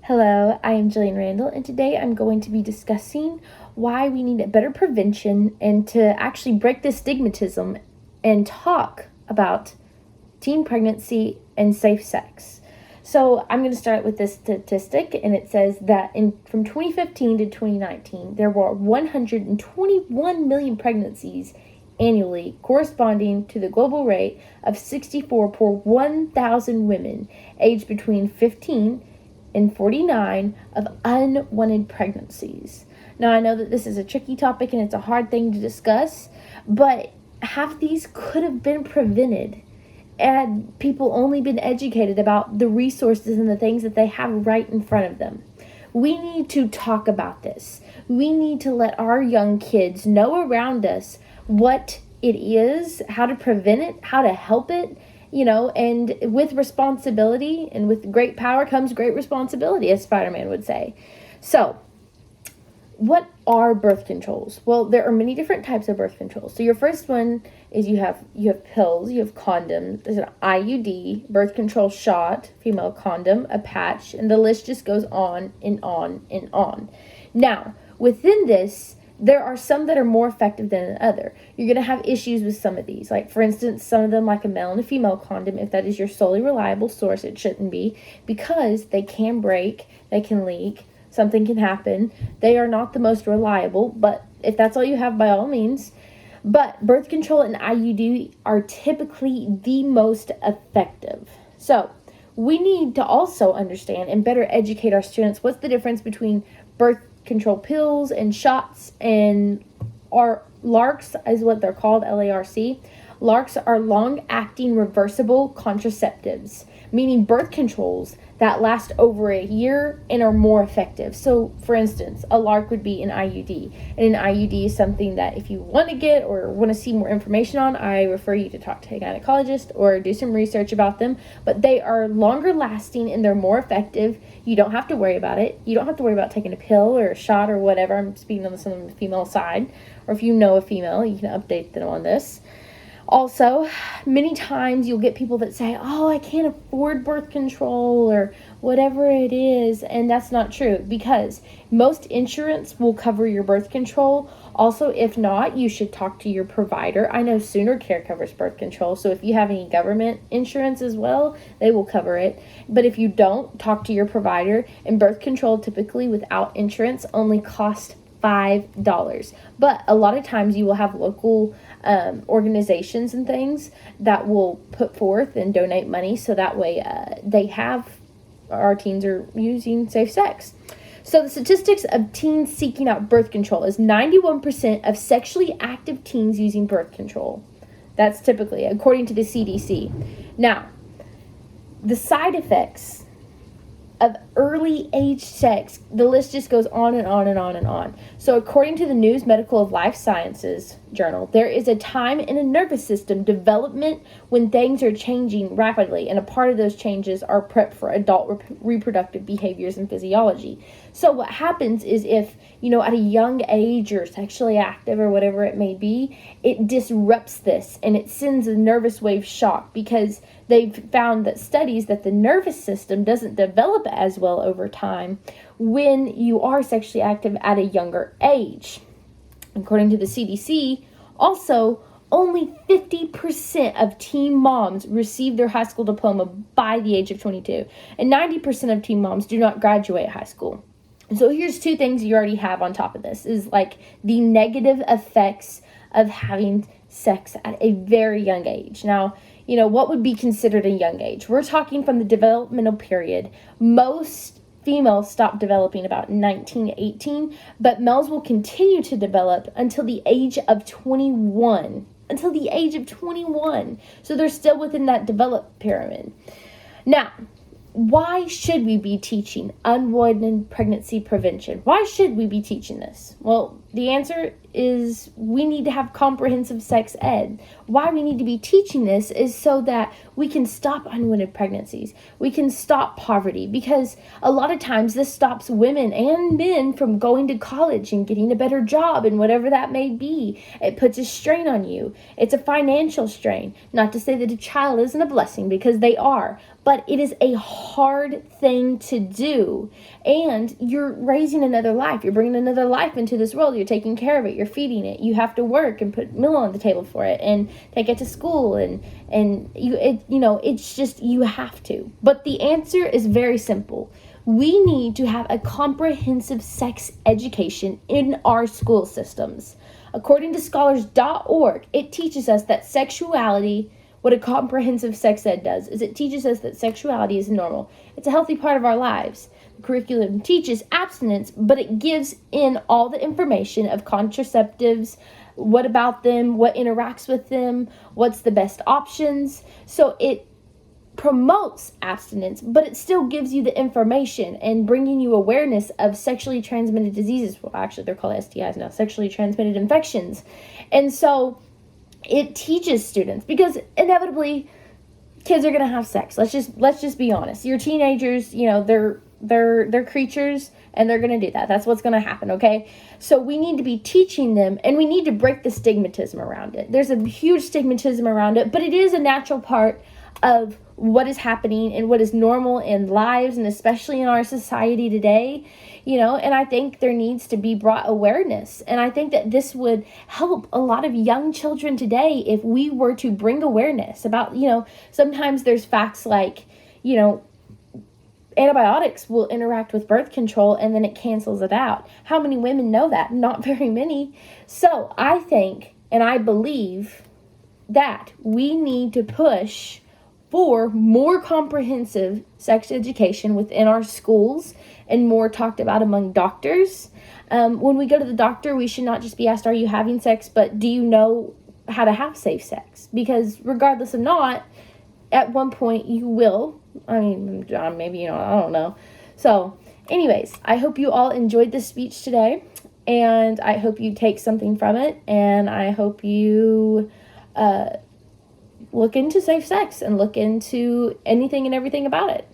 Hello, I am Jillian Randall, and today I'm going to be discussing why we need a better prevention and to actually break the stigmatism and talk about teen pregnancy and safe sex. So I'm going to start with this statistic, and it says that from 2015 to 2019, there were 121 million pregnancies annually, corresponding to the global rate of 64 per 1,000 women aged between 15 and 49 of unwanted pregnancies. Now, I know that this is a tricky topic and it's a hard thing to discuss, but half these could have been prevented had people only been educated about the resources and the things that they have right in front of them. We need to talk about this. We need to let our young kids know around us what it is, how to prevent it, how to help it, and with responsibility and with great power comes great responsibility, as Spider-Man would say. So, what are birth controls? Well, there are many different types of birth controls. So your first one is you have pills, you have condoms, there's an IUD, birth control shot, female condom, a patch, and the list just goes on and on and on. Now, within this, there are some that are more effective than other. You're going to have issues with some of these. Like, for instance, some of them, like a male and a female condom, if that is your solely reliable source, it shouldn't be, because they can break, they can leak, something can happen. They are not the most reliable, but if that's all you have, by all means. But birth control and IUD are typically the most effective. So we need to also understand and better educate our students what's the difference between birth control pills and shots and LARCs is what they're called, LARC. LARCs are long-acting reversible contraceptives, meaning birth controls that last over a year and are more effective. So, for instance, a LARC would be an IUD. And an IUD is something that if you want to get or want to see more information on, I refer you to talk to a gynecologist or do some research about them. But they are longer lasting and they're more effective. You don't have to worry about it. You don't have to worry about taking a pill or a shot or whatever. I'm speaking on the female side. Or if you know a female, you can update them on this. Also, many times you'll get people that say, oh, I can't afford birth control or whatever it is. And that's not true, because most insurance will cover your birth control. Also, if not, you should talk to your provider. I know Sooner Care covers birth control. So if you have any government insurance as well, they will cover it. But if you don't, talk to your provider. And birth control typically without insurance only costs $5. But a lot of times you will have local organizations and things that will put forth and donate money, so that way our teens are using safe sex. So the statistics of teens seeking out birth control is 91% of sexually active teens using birth control. That's typically according to the CDC. Now, the side effects of early age sex, the list just goes on and on and on and on. So according to the News Medical of Life Sciences journal, there is a time in a nervous system development when things are changing rapidly, and a part of those changes are prep for adult reproductive behaviors and physiology. So what happens is if, at a young age you're sexually active or whatever it may be, it disrupts this and it sends a nervous wave shock, because they've found that studies that the nervous system doesn't develop as well over time when you are sexually active at a younger age. According to the CDC, also, only 50% of teen moms receive their high school diploma by the age of 22, and 90% of teen moms do not graduate high school. So here's two things you already have on top of this, is like the negative effects of having sex at a very young age. Now, what would be considered a young age? We're talking from the developmental period. Most females stop developing about 19, 18, but males will continue to develop until the age of 21. So they're still within that developed pyramid. Now, why should we be teaching unwanted pregnancy prevention? Why should we be teaching this? Well, the answer is we need to have comprehensive sex ed. Why we need to be teaching this is so that we can stop unwanted pregnancies. We can stop poverty, because a lot of times this stops women and men from going to college and getting a better job and whatever that may be. It puts a strain on you. It's a financial strain. Not to say that a child isn't a blessing, because they are. but it is a hard thing to do. And you're raising another life. You're bringing another life into this world. You're taking care of it. You're feeding it. You have to work and put meal on the table for it and take it to school. And it's just, you have to. But the answer is very simple. We need to have a comprehensive sex education in our school systems. According to scholars.org, it teaches us that sexuality, what a comprehensive sex ed does, is it teaches us that sexuality is normal. It's a healthy part of our lives. The curriculum teaches abstinence, but it gives in all the information of contraceptives, what about them, what interacts with them, what's the best options. So it promotes abstinence, but it still gives you the information and bringing you awareness of sexually transmitted diseases. Well, actually, they're called STIs now, sexually transmitted infections. And so it teaches students, because inevitably kids are going to have sex. Let's just be honest. Your teenagers, they're creatures, and they're going to do that. That's what's going to happen, okay? So we need to be teaching them, and we need to break the stigmatism around it. There's a huge stigmatism around it, but it is a natural part of what is happening and what is normal in lives, and especially in our society today, and I think there needs to be brought awareness. And I think that this would help a lot of young children today if we were to bring awareness about, sometimes there's facts like, antibiotics will interact with birth control and then it cancels it out. How many women know that? Not very many. So I think, and I believe that we need to push for more comprehensive sex education within our schools and more talked about among doctors. When we go to the doctor, we should not just be asked, are you having sex, but do you know how to have safe sex? Because regardless of not, at one point you will. I mean, maybe, I don't know. So anyways, I hope you all enjoyed this speech today, and I hope you take something from it, and I hope you look into safe sex and look into anything and everything about it.